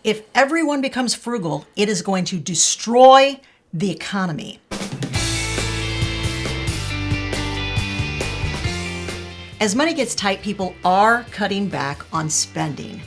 If everyone becomes frugal, it is going to destroy the economy. As money gets tight, people are cutting back on spending.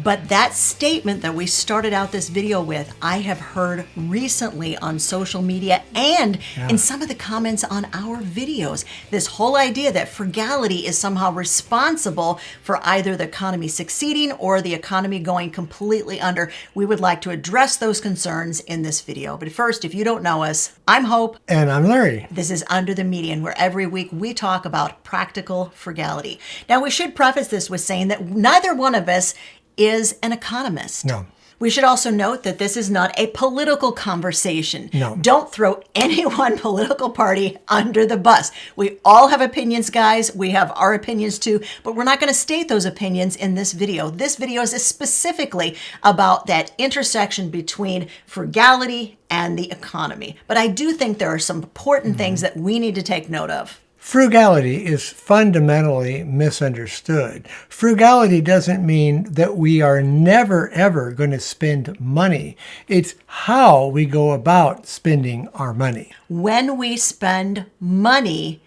But that statement that we started out this video with, I have heard recently on social media and in some of the comments on our videos. This whole idea that frugality is somehow responsible for either the economy succeeding or the economy going completely under. We would like to address those concerns in this video. But first, if you don't know us, I'm Hope. And I'm Larry. This is Under the Median, where every week we talk about practical frugality. Now, we should preface this with saying that neither one of us is an economist. No. We should also note that this is not a political conversation. No. Don't throw any one political party under the bus. We all have opinions, guys. We have our opinions too, but we're not going to state those opinions in this video. This video is specifically about that intersection between frugality and the economy. But I do think there are some important things that we need to take note of. Frugality is fundamentally misunderstood. Frugality doesn't mean that we are never, ever going to spend money. It's how we go about spending our money. When we spend money,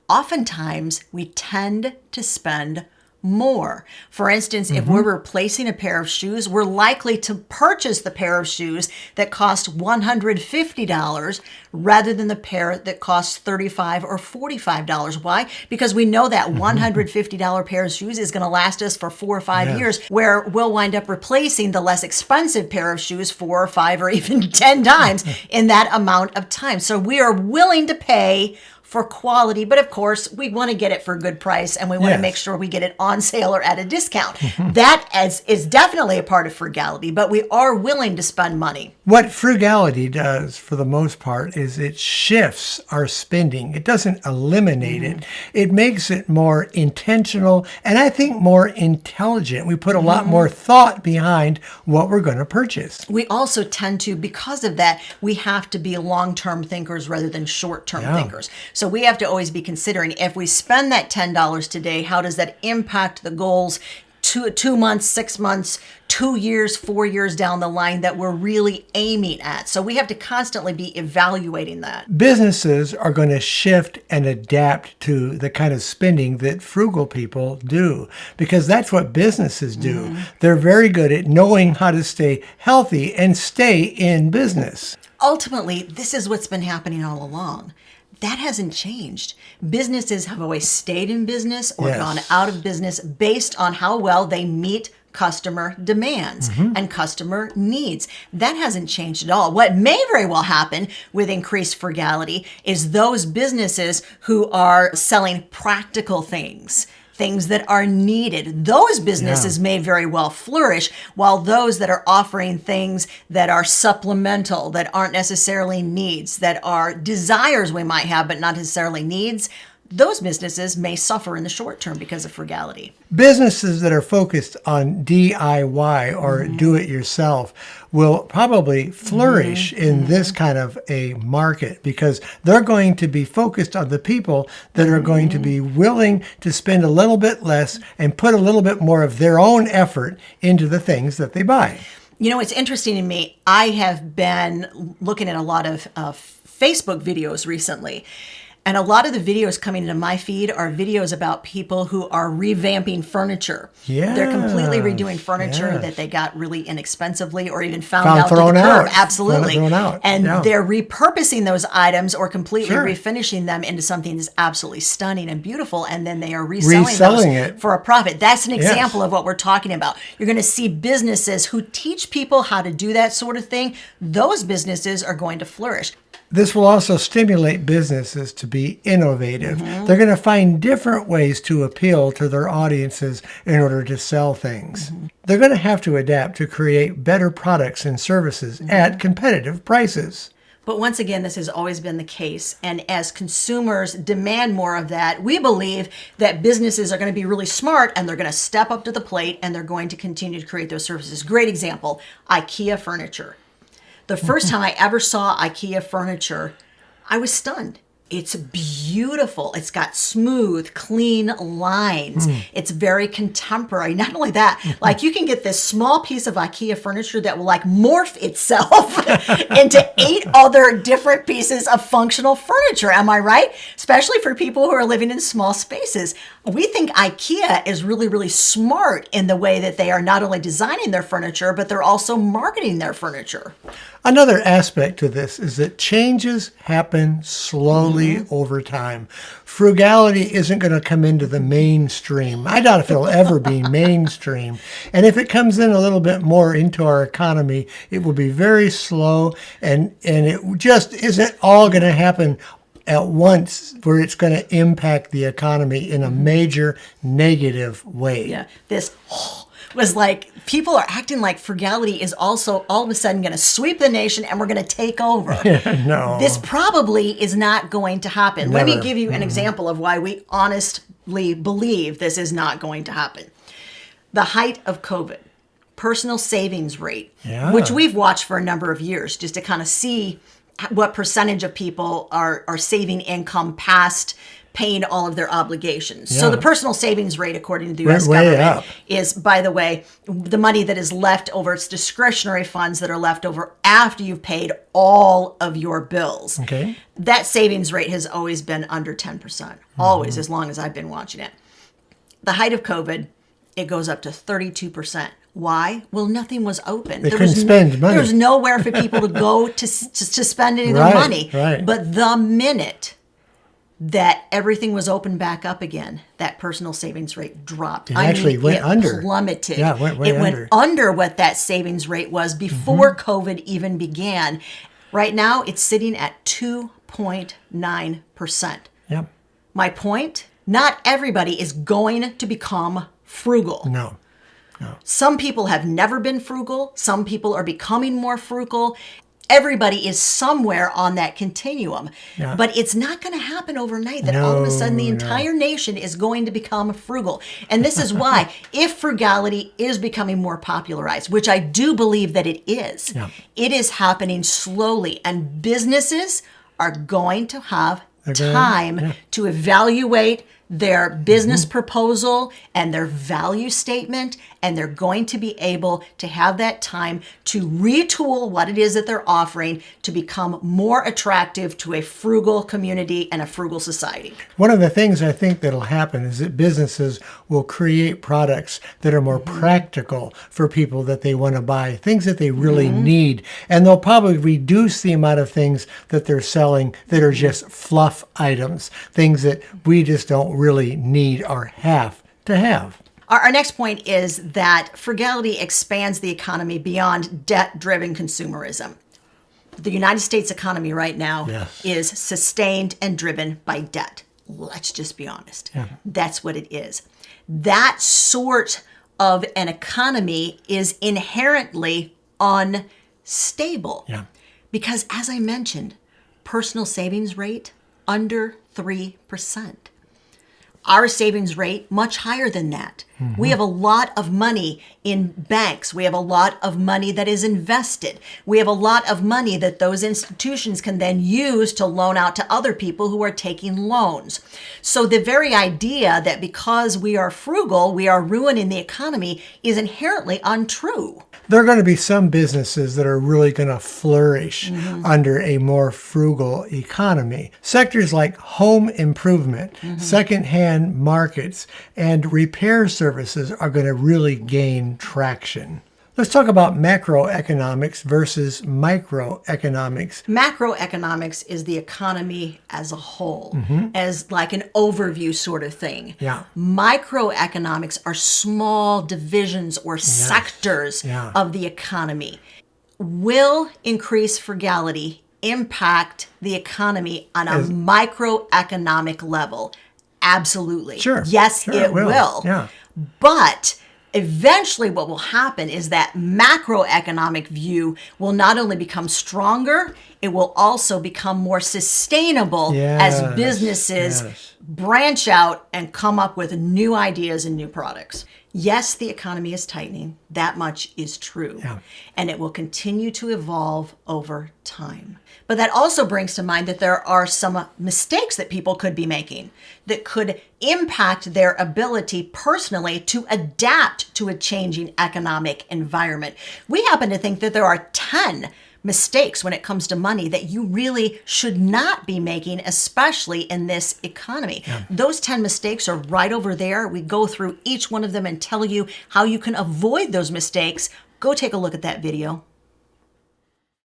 oftentimes we tend to spend more. For instance, if we're replacing a pair of shoes, we're likely to purchase the pair of shoes that cost $150 rather than the pair that costs $35 or $45. Why? Because we know that $150 pair of shoes is going to last us for 4 or 5 years, where we'll wind up replacing the less expensive pair of shoes 4 or 5 or even 10 times in that amount of time. So we are willing to pay for quality, but of course we want to get it for a good price, and we want to make sure we get it on sale or at a discount. That is definitely a part of frugality, but we are willing to spend money. What frugality does, for the most part, is it shifts our spending. It doesn't eliminate it. It makes it more intentional and I think more intelligent. We put a lot more thought behind what we're going to purchase. We also tend to, because of that, we have to be long-term thinkers rather than short-term thinkers. So we have to always be considering, if we spend that $10 today, how does that impact the goals 2 months, 6 months, 2 years, 4 years down the line that we're really aiming at? So we have to constantly be evaluating that. Businesses are going to shift and adapt to the kind of spending that frugal people do, because that's what businesses do. They're very good at knowing how to stay healthy and stay in business. Ultimately, this is what's been happening all along. That hasn't changed. Businesses have always stayed in business or gone out of business based on how well they meet customer demands and customer needs. That hasn't changed at all. What may very well happen with increased frugality is those businesses who are selling practical things that are needed. Those businesses may very well flourish, while those that are offering things that are supplemental, that aren't necessarily needs, that are desires we might have, but not necessarily needs, those businesses may suffer in the short term because of frugality. Businesses that are focused on DIY or do-it-yourself will probably flourish in this kind of a market, because they're going to be focused on the people that are going to be willing to spend a little bit less and put a little bit more of their own effort into the things that they buy. You know, it's interesting to me. I have been looking at a lot of Facebook videos recently. And a lot of the videos coming into my feed are videos about people who are revamping furniture. Yeah, they're completely redoing furniture that they got really inexpensively or even found out to the curb. Absolutely. Thrown out. And they're repurposing those items or completely refinishing them into something that's absolutely stunning and beautiful. And then they are reselling those for a profit. That's an example of what we're talking about. You're going to see businesses who teach people how to do that sort of thing. Those businesses are going to flourish. This will also stimulate businesses to be innovative. They're going to find different ways to appeal to their audiences in order to sell things. They're going to have to adapt to create better products and services at competitive prices. But once again, this has always been the case. And as consumers demand more of that, we believe that businesses are going to be really smart and they're going to step up to the plate and they're going to continue to create those services. Great example, Ikea Furniture. The first time I ever saw Ikea Furniture, I was stunned. It's beautiful. It's got smooth, clean lines. It's very contemporary. Not only that, like you can get this small piece of Ikea furniture that will like morph itself into 8 other different pieces of functional furniture. Am I right? Especially for people who are living in small spaces. We think Ikea is really, really smart in the way that they are not only designing their furniture, but they're also marketing their furniture. Another aspect to this is that changes happen slowly over time. Frugality isn't going to come into the mainstream. I doubt if it'll ever be mainstream. And if it comes in a little bit more into our economy, it will be very slow, and it just isn't all going to happen at once where it's going to impact the economy in a major negative way. Yeah, this was like people are acting like frugality is also all of a sudden going to sweep the nation and we're going to take over. No. This probably is not going to happen. Never. Let me give you an example of why we honestly believe this is not going to happen. The height of COVID, personal savings rate, which we've watched for a number of years just to kind of see what percentage of people are saving income past paying all of their obligations. So the personal savings rate, according to the U.S. government, is, by the way, the money that is left over. It's discretionary funds that are left over after you've paid all of your bills. Okay. That savings rate has always been under 10%, always, as long as I've been watching it. The height of COVID, it goes up to 32%. Why? Well, nothing was open. They couldn't spend money. There was nowhere for people to go to spend any of their money. Right. But the minute that everything was opened back up again, that personal savings rate dropped. It actually went under. Plummeted. Yeah, it went way under. under. Went under what that savings rate was before COVID even began. Right now, it's sitting at 2.9%. Yep. My point, not everybody is going to become frugal. No. Some people have never been frugal. Some people are becoming more frugal. Everybody is somewhere on that continuum. Yeah. But it's not going to happen overnight that all of a sudden the entire nation is going to become frugal. And this is why, if frugality is becoming more popularized, which I do believe that it is, it is happening slowly. And businesses are going to have time to evaluate their business proposal and their value statement, and they're going to be able to have that time to retool what it is that they're offering to become more attractive to a frugal community and a frugal society. One of the things I think that'll happen is that businesses will create products that are more practical for people that they want to buy, things that they really need, and they'll probably reduce the amount of things that they're selling that are just fluff items, things that we just don't really need or have to have. Our next point is that frugality expands the economy beyond debt-driven consumerism. The United States economy right now is sustained and driven by debt. Let's just be honest. That's what it is. That sort of an economy is inherently unstable. Because as I mentioned, personal savings rate under 3%. Our savings rate much higher than that. We have a lot of money in banks. We have a lot of money that is invested. We have a lot of money that those institutions can then use to loan out to other people who are taking loans. So the very idea that because we are frugal, we are ruining the economy is inherently untrue. There are going to be some businesses that are really going to flourish under a more frugal economy. Sectors like home improvement, secondhand markets, and repair services are going to really gain traction. Let's talk about macroeconomics versus microeconomics. Macroeconomics is the economy as a whole, as like an overview sort of thing. Microeconomics are small divisions or sectors of the economy. Will increased frugality impact the economy on a microeconomic level? Absolutely. Yes, it will. But eventually what will happen is that macroeconomic view will not only become stronger, it will also become more sustainable as businesses branch out and come up with new ideas and new products. Yes, the economy is tightening. That much is true. Yeah. And it will continue to evolve over time. But that also brings to mind that there are some mistakes that people could be making that could impact their ability personally to adapt to a changing economic environment. We happen to think that there are 10 mistakes when it comes to money that you really should not be making, especially in this economy. Yeah. Those 10 mistakes are right over there. We go through each one of them and tell you how you can avoid those mistakes. Go take a look at that video.